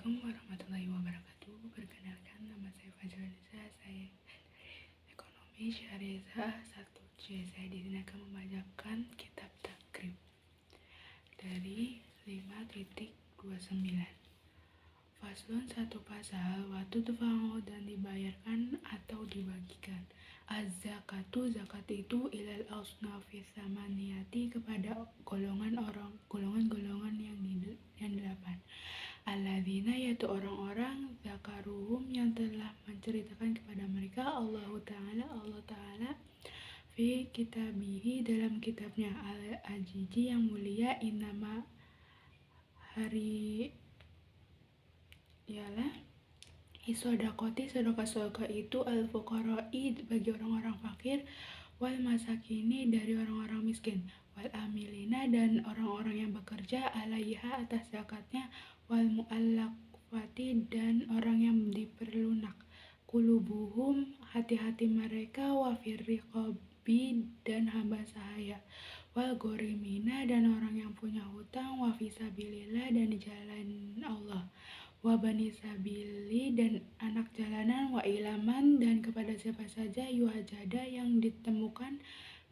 Assalamualaikum warahmatullahi wabarakatuh. Perkenalkan, nama saya Fajrulisa. Saya Ekonomi Syariah 1C. Saya di sini akan membacakan kitab takrib dari 5.29. Faslun, satu pasal, waktu tufa'u dan dibayarkan atau dibagikan. Az-zakatu, zakat itu ilal ausnafis samaniyati, kepada golongan-golongan yang delapan. Alladzina, yaitu orang-orang, zakaruhum, yang telah menceritakan kepada mereka Allah Ta'ala fi kitabihi, dalam kitabnya al-ajiji yang mulia, innama, hari ialah isodakoti, sedekah itu al-fuqara'i, bagi orang-orang fakir, wal masakini, dari orang-orang miskin, wal amilina, dan orang-orang yang bekerja, alaiha, atas zakatnya, wal mu'allafati, dan orang yang diperlunak, kulubuhum, hati-hati mereka, wa firriqabi, dan hamba sahaya, wal gorimina, dan orang yang punya hutang, wa fisabilillah, dan di jalan Allah, wa bani sabili, dan anak jalanan, wa ilaman, dan kepada siapa saja yuhajada, yang ditemukan,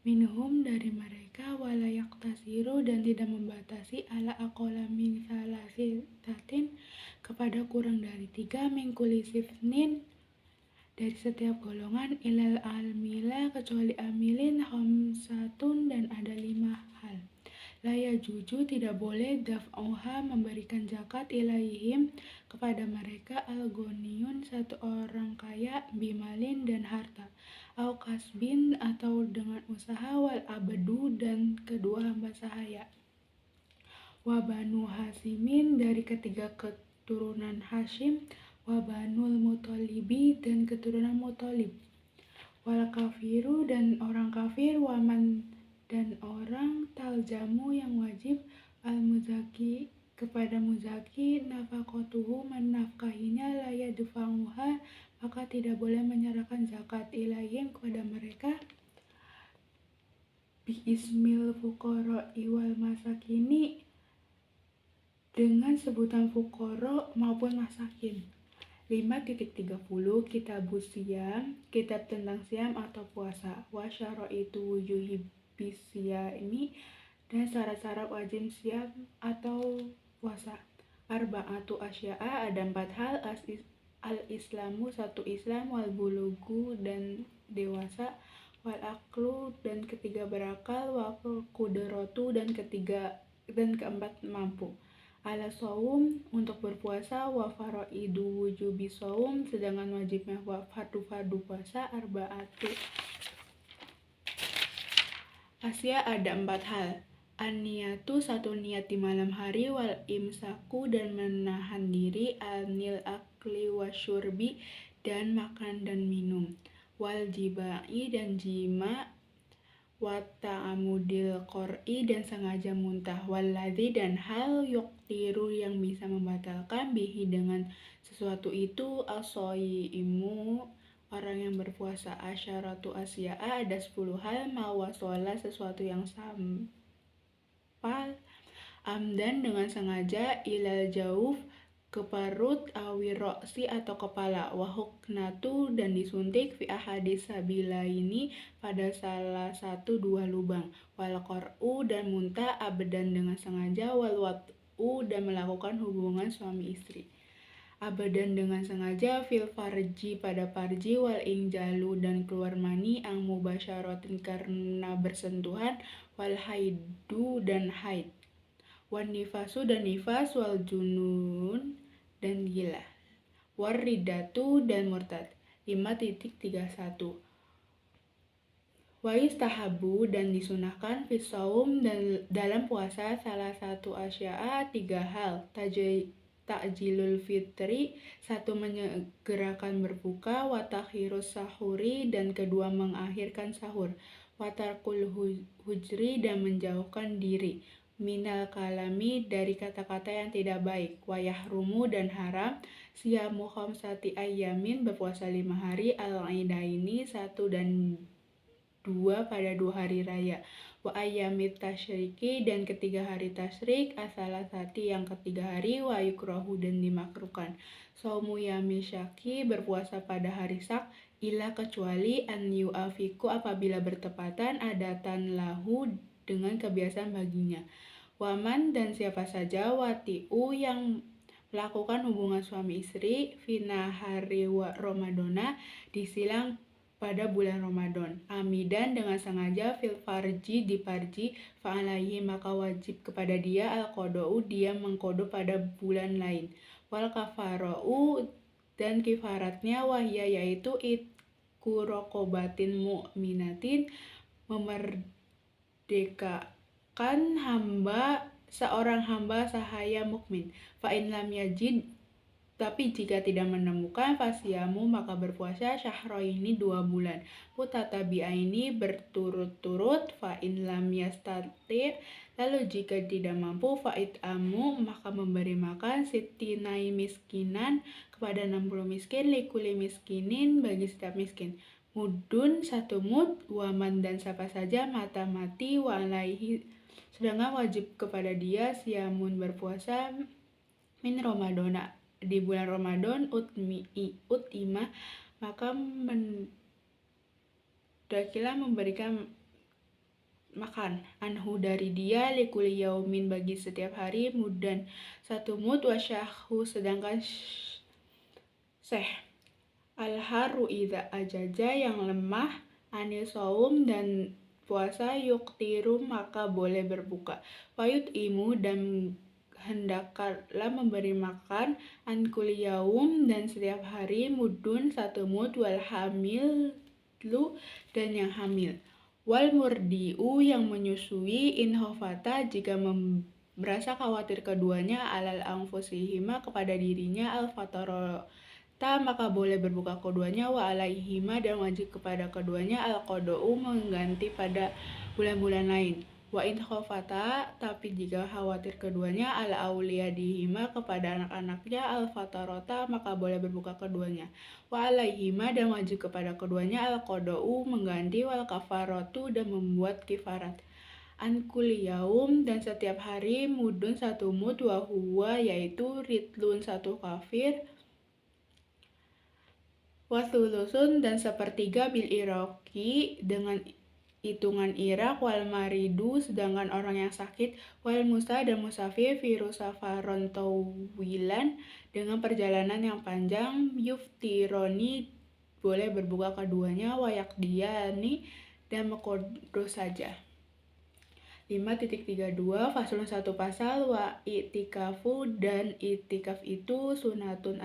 minhum, dari mereka, wala yaktasiru, dan tidak membatasi, ala aqola min salasidatin, kepada kurang dari 3, min kulli sifnin, dari setiap golongan, ilal almila, kecuali amilin, khamsatun, dan ada 5 hal. La yajuju, tidak boleh, daf'uha, memberikan zakat, ilaihim, kepada mereka, al-ghaniyun, satu orang kaya, bimalin, dan harta, au kasbin, atau dengan usaha, wal abdu, dan kedua hamba sahaya, wa banu hasimin, dari ketiga keturunan Hashim, wa banul mutolibi, dan keturunan Mutolib, wal kafiru, dan orang kafir, waman, dan orang taljamu, yang wajib, al-muzaki, kepada muzaki, nafakotuhu, menafkahinya, layadfa'uha, maka tidak boleh menyerahkan zakat, ilaihim, kepada mereka, biismil fuqara'i wal masakini, dengan sebutan fuqara maupun masakin. 5.30 Kitabus Siyam, kitab tentang siam atau puasa, wa syaraitu wujuhi bisyami, dan syarat-syarat wajib siam atau puasa, arba'atu asya'a, ada 4 hal, al-islamu, satu Islam, wal bulugu, dan dewasa, wal aklu, dan ketiga berakal, wal qudratu, dan keempat mampu, ala saum, untuk berpuasa, wa faraidu wujubi saum, sedangkan wajibnya fardu puasa, arba'atu asya, ada 4 hal, an-niyatu, satu niat di malam hari, wal imsaku, dan menahan diri, anil akli wasyurbi, dan makan dan minum, wal jiba'i, dan jima, wa ta'amudil qur'i, dan sengaja muntah, waladzi, dan hal, yuktiru, yang bisa membatalkan, bihi, dengan sesuatu itu, asoyimu, orang yang berpuasa, asyaratu asya'a, ada 10 hal, mawasola, sesuatu yang sampal, amdan, dengan sengaja, ilal jauf, ke perut, awiroksi, atau kepala, wahuknatu, dan disuntik, fi ahadis sabilaini, pada salah satu 2 lubang, wal qor'u, dan muntah, abadan, dengan sengaja, wal wat'u, dan melakukan hubungan suami istri, abadan, dengan sengaja, fil farji, pada farji, wal injalu, dan keluar mani, ang mubasyaratin, karena bersentuhan, wal haidu, dan haid, wan nifasu, dan nifas, wal junun, dan gila, war ridatu, dan murtad. 5.31 wa yustahabu, dan disunahkan, fisaum, dan dalam puasa, salah satu asya'a, 3 hal, ta'jilul fitri, satu menyegerakan berbuka, wa takhirus sahuri, dan kedua mengakhirkan sahur, wa tarkul hujri, dan menjauhkan diri, minal kalami, dari kata-kata yang tidak baik, wa yahrumu, dan haram, siyamu khamsati ayyamin, berpuasa 5 hari, al-idaini, 1 dan 2 pada 2 hari raya, wa ayyamit tasyriki dan ketiga hari tasyrik, asalasati yang ketiga hari, wa yukrahu dan dimakruhkan. Saumu yamin syaki berpuasa pada hari sak, ila kecuali an yu'afiku apabila bertepatan adatan lahu dengan kebiasaan baginya. Waman dan siapa saja watiu yang melakukan hubungan suami istri fina hari Ramadana disilang pada bulan Ramadan, amidan dengan sengaja fil farji di farji fa'alaihi maka wajib kepada dia al-qodou dia mengkodo pada bulan lain, wal kafarou dan kifaratnya wahya yaitu itku rokobatin mu'minatin memerdekakan seorang hamba sahaya mukmin. Fa'in lam yajid tapi jika tidak menemukan fasiyamu maka berpuasa syahroini 2 bulan mutatabi'aini berturut-turut fa'in lam yastati lalu jika tidak mampu fa'it'amu maka memberi makan sitinai miskinan kepada 60 miskin likuli miskinin bagi setiap miskin mudun 1 mud waman dan siapa saja mata mati wa alaihi sedangkan wajib kepada dia siamun berpuasa min Ramadana di bulan Ramadan utima maka dakilah memberikan makan anhu dari dia likuli yaumin bagi setiap hari mudan 1 mud wasyahu sedangkan seh al-haru idza ajaja yang lemah anil saum dan puasa yuktiru maka boleh berbuka wayut imu dan hendaklah memberi makan an kulli yaum dan setiap hari mudun 1 mud wal hamil dan yang hamil wal murdiu yang menyusui in khofata jika merasa khawatir keduanya alal anfusihima kepada dirinya al fatarota maka boleh berbuka keduanya wa alaihima dan wajib kepada keduanya al qodou mengganti pada bulan-bulan lain. Wa in khofata tapi jika khawatir keduanya al auliyadihima kepada anak-anaknya al fatarota maka boleh berbuka keduanya wa alaihima dan wajib kepada keduanya al qodou mengganti wal kafaratu dan membuat kifarat an kulli yaum dan setiap hari mudun 1 mud wa huwa yaitu ritlun 1 kafir wa thulusun dan sepertiga bil iraqi dengan hitungan Irak wal maridu sedangkan orang yang sakit wal musa dan musafir virus safaron tawilan dengan perjalanan yang panjang yuftironi boleh berbuka keduanya wayak diani dan mekodo saja. 5.32 faslun 1 pasal wa i'tikafu dan i'tikaf itu sunatun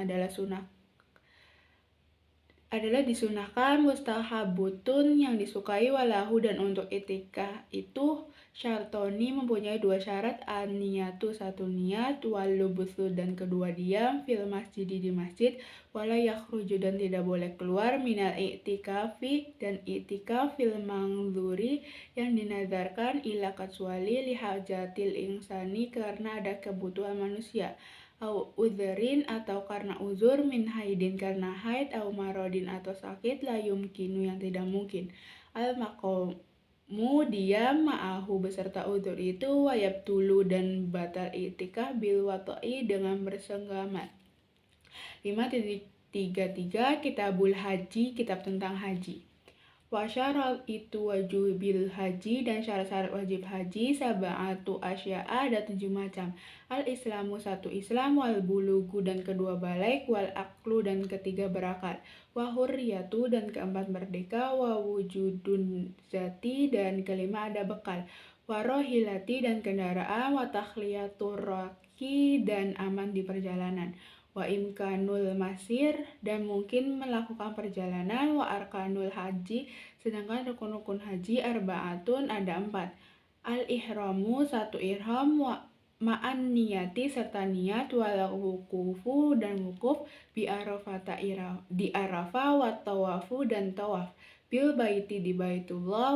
adalah disunahkan mustahabutun yang disukai walahu dan untuk i'tikaf itu syartoni mempunyai 2 syarat an-niyatu 1 niat wal lubuthu dan kedua diam fil masjidi di masjid wala yakhruju dan tidak boleh keluar minal i'tikafi dan i'tikaf fil mangzuri yang dinazarkan ila kecuali lihajatil insani karena ada kebutuhan manusia au udzerin atau karena uzur min haidin karena haid au marodin atau sakit la yumkinu yang tidak mungkin al maqamu dia ma'ahu beserta uzur itu wayab tulu dan batal i'tikaf bil wata'i dengan bersenggama. 5.33 Kitabul Haji kitab tentang haji wa syarat itu wajubil haji dan syarat-syarat wajib haji sab'atu asya'a ada 7 macam al-islamu 1 Islam wal bulugu dan kedua balik wal aklu dan ketiga berakal wa hurriyatu dan keempat merdeka wa wujudun zati dan kelima ada bekal wa rohilati dan kendaraan wa takhliyatur raki dan aman di perjalanan wa imkanul masir dan mungkin melakukan perjalanan wa arkanul haji sedangkan rukun-rukun haji arba'atun ada 4 al-ihramu 1 ihram wa ma'an niyati serta niat wal wukufu dan wukuf bi arafata di Arafah wa tawafu dan tawaf bil baiti di Baitullah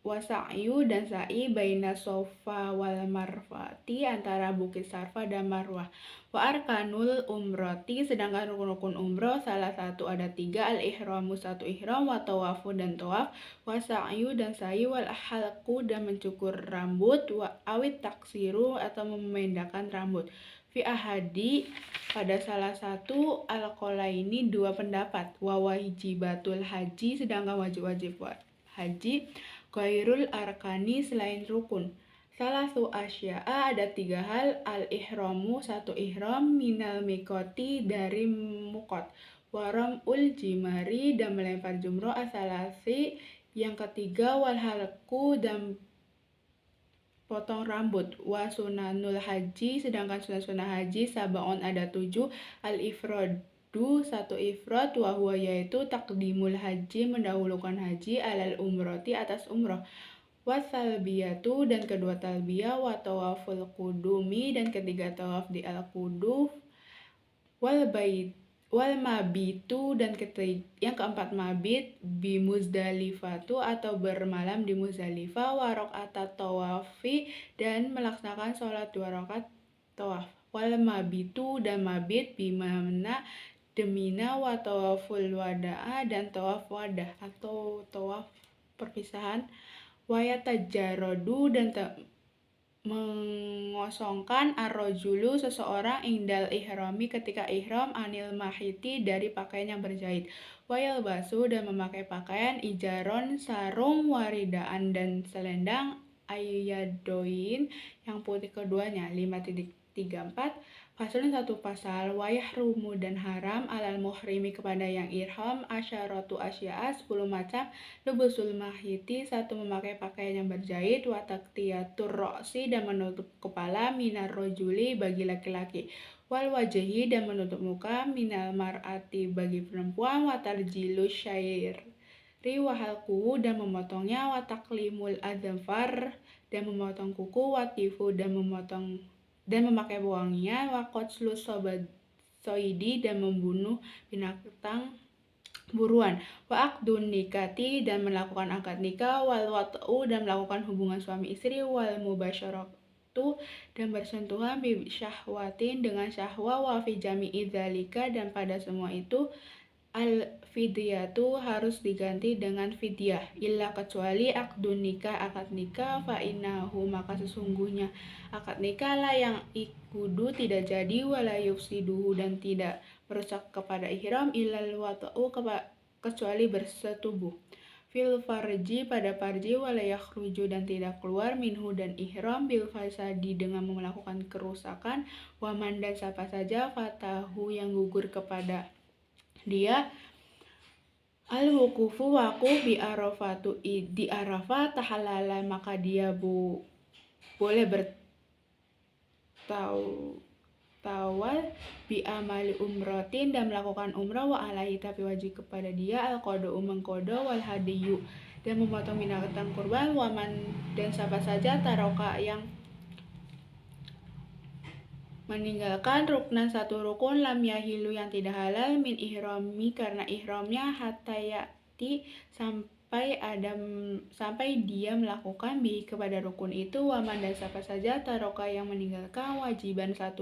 wasa'yu dan sa'i baina sofa wal marwati antara bukit Sarfa dan Marwah. Wa arkanul umroti sedangkan rukun-rukun umroh salah satu ada 3, al-ihramu 1 ihram, wa tawafu dan tawaf, wa sa'yu dan sa'i, wal halqu dan mencukur rambut, wa awit taksiru atau memendahkan rambut. Fi ahadi pada salah satu al-qolaini 2 pendapat, wa wajibatul haji sedangkan wajib-wajib haji ghairul arkani selain rukun. Salatu asya'a ada 3 hal, al-ihramu 1 ihram, minal mikoti dari mukot, waram ul jimari dan melempar jumroh, asalasi yang ketiga, wal halku dan potong rambut, wa sunanul haji sedangkan sunah-sunah haji sabaon ada 7, al-ifradu 1 ifrad, wa huwa yaitu takdimul haji mendahulukan haji alal umroti atas umroh, wa talbiyatu dan kedua talbiyah, wa tawaful qudumi dan ketiga tawaf di al-quduf, wal mabitu dan yang keempat mabit, bi Muzdalifatu atau bermalam di Muzdalifah, wa raqatat tawafi dan melaksanakan sholat 2 rakaat tawaf, wal mabitu dan mabit bi Mina demina, wa tawaful wada'a dan tawaf wadah atau tawaf perpisahan, wa yatajarradu dan mengosongkan ar-rajulu seseorang indal ihrami ketika ihram anil mahiti dari pakaian yang berjahit, wa yalbasu dan memakai pakaian ijaron sarung, waridaan dan selendang, ayyadoin yang putih keduanya. 5.34 Faslun 1 pasal, wa yahrumu dan haram alal muhrimi kepada yang ihram asyaratu asya'a 10 macam, lubusul mahiti 1 memakai pakaian yang berjahit, wa taktiyatur ro'si dan menutup kepala, minar rojuli bagi laki-laki, wal wajhi dan menutup muka, minal mar'ati bagi perempuan, wa tarjilus syairi wa halquhu dan memotongnya, wa taklimul adzfar dan memotong kuku, wa tifu dan memakai bawangnya, wa qatslus soidi dan membunuh binatang buruan, wa aqdun nikati dan melakukan akad nikah, wal wat'u dan melakukan hubungan suami istri, wal mubasyaratu dan bersentuhan bi syahwatin dengan syahwa, wa fi jami'i dzalika dan pada semua itu al fidyatu harus diganti dengan fidyah, illa kecuali akdun nikah akad nikah, fa innahu maka sesungguhnya akad nikah la yang ikudu tidak jadi, wala yufsiduhu dan tidak merusak kepada ihram, illal wata'u kecuali bersetubuh, fil farji pada farji, wala yakhruju dan tidak keluar, minhu dan ihram, bil fasadi dengan melakukan kerusakan, waman dan siapa saja fatahu yang gugur kepada dia al-wukufu wakuf bi arafatu di Arafah tahalalan maka dia boleh bertawal bi amali umrotin dan melakukan umrah, wa alaihi tapi wajib kepada dia al-qada'u mengqada, wal hadiyu dan memotong binatang kurban, waman dan siapa saja taroka yang meninggalkan ruknan 1 rukun, lam yahilu yang tidak halal, min ihrami karena ihramnya, hatta ya'ti sampai dia melakukan bi kepada rukun itu, waman dan siapa saja taroka yang meninggalkan wajiban 1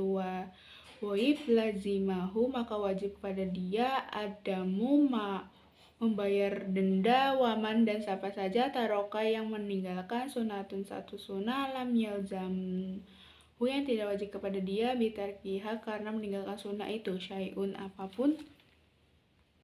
wajib lazimahu maka wajib kepada dia adamu membayar denda, waman dan siapa saja taroka yang meninggalkan sunatun 1 sunnah, lam yalzam yang tidak wajib kepada dia bitarkiha karena meninggalkan sunnah itu, syai'un apapun,